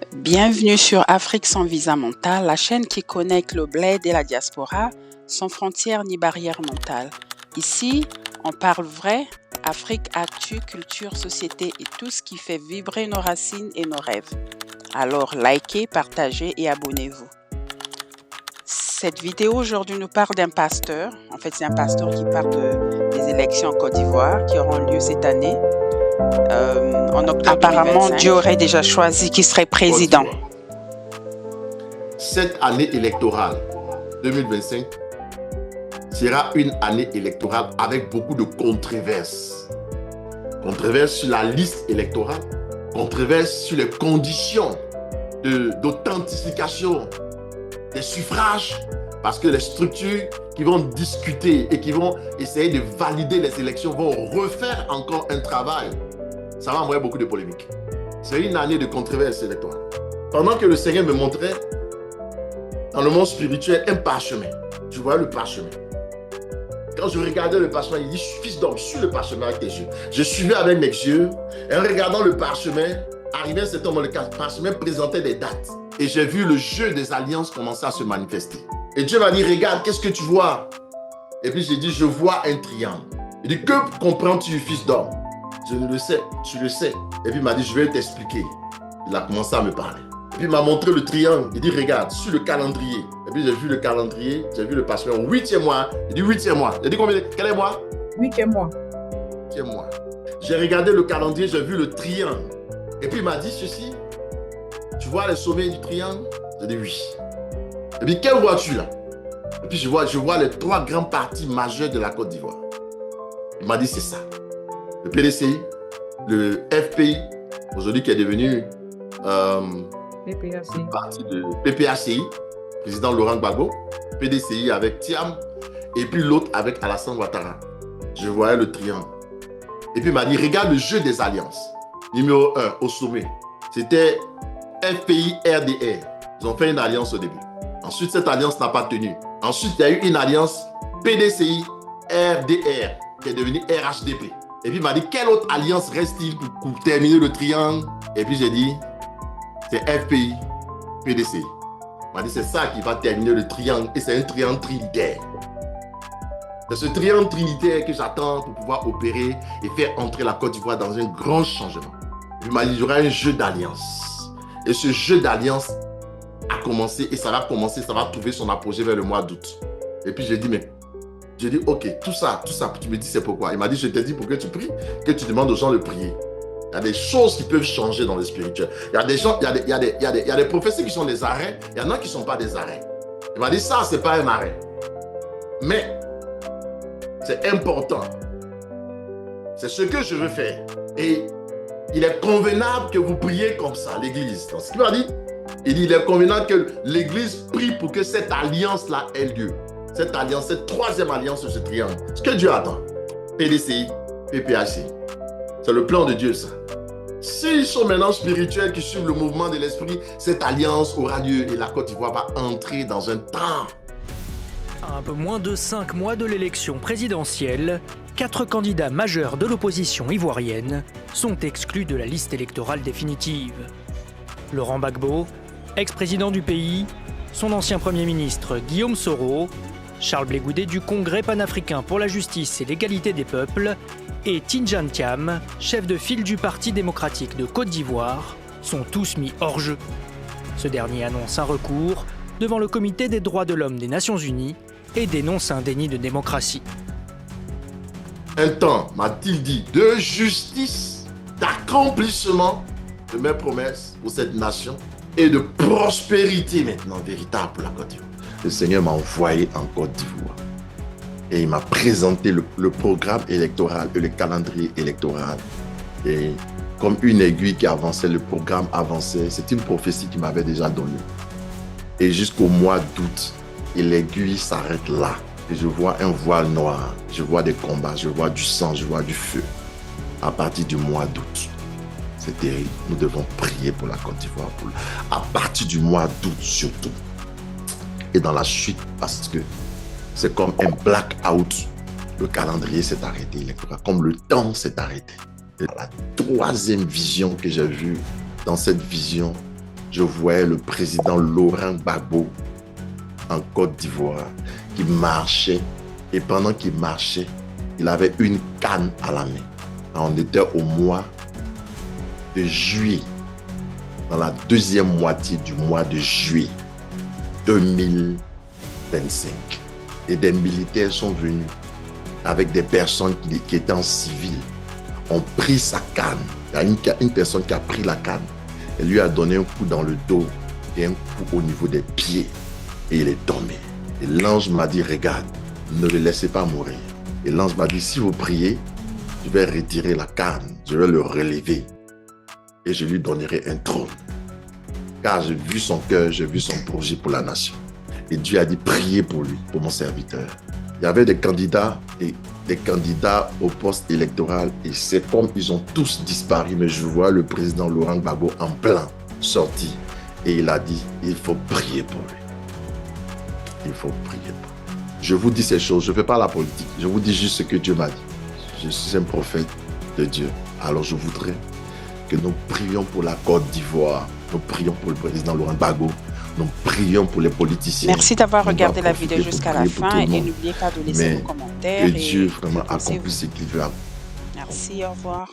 Bienvenue sur Afrique sans visa mental, la chaîne qui connecte le bled et la diaspora sans frontières ni barrières mentales. Ici, on parle vrai, Afrique, actu, culture, société et tout ce qui fait vibrer nos racines et nos rêves. Alors likez, partagez et abonnez-vous. Cette vidéo aujourd'hui nous parle d'un pasteur. En fait, c'est un pasteur qui parle des élections en Côte d'Ivoire qui auront lieu cette année. En octobre apparemment, 2025. Dieu aurait déjà choisi qui serait président. Cette année électorale 2025 sera une année électorale avec beaucoup de controverses. Controverses sur la liste électorale, controverses sur les conditions d'authentification des suffrages, parce que les structures qui vont discuter et qui vont essayer de valider les élections vont refaire encore un travail. Ça va envoyer beaucoup de polémiques. C'est une année de controverse électorale. Pendant que le Seigneur me montrait dans le monde spirituel un parchemin, je voyais le parchemin. Quand je regardais le parchemin, il dit « Fils d'homme, suis le parchemin avec tes yeux ». Je suivais avec mes yeux et en regardant le parchemin, arrivé à cet moment, le parchemin présentait des dates. Et j'ai vu le jeu des alliances commencer à se manifester. Et Dieu m'a dit « Regarde, qu'est-ce que tu vois ?» Et puis j'ai dit « Je vois un triangle ». Il dit « Que comprends-tu, fils d'homme ?» Je ne le sais, tu le sais. Et puis il m'a dit, je vais t'expliquer. Il a commencé à me parler. Et puis il m'a montré le triangle. Il dit, regarde, sur le calendrier. Et puis j'ai vu le calendrier, j'ai vu le parchemin. 8e mois. Il dit 8e mois. J'ai dit combien? Quel est mois? 8e mois. 8e mois. J'ai regardé le calendrier, j'ai vu le triangle. Et puis il m'a dit ceci. Tu vois les sommets du triangle? J'ai dit oui. Et puis quelle vois-tu là? Et puis je vois les 3 grands partis majeurs de la Côte d'Ivoire. Il m'a dit c'est ça. Le PDCI, le FPI, aujourd'hui qui est devenu parti de PPACI, président Laurent Gbagbo, PDCI avec Thiam, et puis l'autre avec Alassane Ouattara. Je voyais le triangle. Et puis il m'a dit, regarde le jeu des alliances. Numéro 1, au sommet, c'était FPI RDR. Ils ont fait une alliance au début. Ensuite, cette alliance n'a pas tenu. Ensuite, il y a eu une alliance PDCI RDR, qui est devenue RHDP. Et puis il m'a dit, quelle autre alliance reste-t-il pour terminer le triangle? Et puis j'ai dit, c'est FPI, PDCI. Il m'a dit, c'est ça qui va terminer le triangle. Et c'est un triangle trinitaire. C'est ce triangle trinitaire que j'attends pour pouvoir opérer et faire entrer la Côte d'Ivoire dans un grand changement. Et puis il m'a dit, il y aura un jeu d'alliance. Et ce jeu d'alliance a commencé et ça va commencer, ça va trouver son apogée vers le mois d'août. Et puis j'ai dit, mais... J'ai dit, ok, tout ça, tu me dis c'est pourquoi? Il m'a dit, je t'ai dit pour que tu pries, que tu demandes aux gens de prier. Il y a des choses qui peuvent changer dans le spirituel. Il y a des gens, il y a des prophéties qui sont des arrêts, il y en a qui ne sont pas des arrêts. Il m'a dit, ça, ce n'est pas un arrêt. Mais, c'est important. C'est ce que je veux faire. Et il est convenable que vous priez comme ça, l'église. Donc, ce qu'il m'a dit, il est convenable que l'église prie pour que cette alliance-là ait lieu. Cette alliance, cette 3e alliance sur ce triangle. Ce que Dieu attend. PDCI, PPHC. C'est le plan de Dieu, ça. S'ils sont maintenant spirituels, qui suivent le mouvement de l'esprit, cette alliance aura lieu et la Côte d'Ivoire va entrer dans un temps. À un peu moins de 5 mois de l'élection présidentielle, 4 candidats majeurs de l'opposition ivoirienne sont exclus de la liste électorale définitive. Laurent Gbagbo, ex-président du pays, son ancien Premier ministre Guillaume Soro, Charles Blé Goudé du Congrès panafricain pour la justice et l'égalité des peuples et Tidjane Thiam, chef de file du Parti démocratique de Côte d'Ivoire, sont tous mis hors jeu. Ce dernier annonce un recours devant le Comité des droits de l'homme des Nations Unies et dénonce un déni de démocratie. Un temps, m'a-t-il dit, de justice, d'accomplissement de mes promesses pour cette nation et de prospérité maintenant véritable pour la Côte d'Ivoire. Le Seigneur m'a envoyé en Côte d'Ivoire et il m'a présenté le programme électoral et le calendrier électoral. Et comme une aiguille qui avançait, le programme avançait. C'est une prophétie qu'il m'avait déjà donnée. Et jusqu'au mois d'août, et l'aiguille s'arrête là. Et je vois un voile noir, je vois des combats, je vois du sang, je vois du feu. À partir du mois d'août. C'est terrible. Nous devons prier pour la Côte d'Ivoire. À partir du mois d'août surtout. Et dans la suite, parce que c'est comme un blackout. Le calendrier s'est arrêté électoral, comme le temps s'est arrêté. Et la 3e vision que j'ai vue, dans cette vision, je voyais le président Laurent Gbagbo en Côte d'Ivoire qui marchait. Et pendant qu'il marchait, il avait une canne à la main. On était au mois de juillet, dans la deuxième moitié du mois de juillet 2025. Et des militaires sont venus avec des personnes qui étaient en civil, ont pris sa canne. Il y a une personne qui a pris la canne et lui a donné un coup dans le dos et un coup au niveau des pieds. Et il est tombé. Et l'ange m'a dit, regarde, ne le laissez pas mourir. Et l'ange m'a dit, si vous priez, je vais retirer la canne, je vais le relever et je lui donnerai un trône. Car j'ai vu son cœur, j'ai vu son projet pour la nation. Et Dieu a dit, priez pour lui, pour mon serviteur. Il y avait des candidats au poste électoral et c'est comme ils ont tous disparu. Mais je vois le président Laurent Gbagbo en plein sorti et il a dit, il faut prier pour lui. Il faut prier pour lui. Je vous dis ces choses, je ne fais pas la politique. Je vous dis juste ce que Dieu m'a dit. Je suis un prophète de Dieu. Alors je voudrais que nous prions pour la Côte d'Ivoire. Nous prions pour le président Laurent Gbagbo. Nous prions pour les politiciens. Merci d'avoir regardé la vidéo jusqu'à la fin et n'oubliez pas de laisser vos commentaires. Que Dieu vraiment accomplisse ce qu'il veut. Merci, au revoir.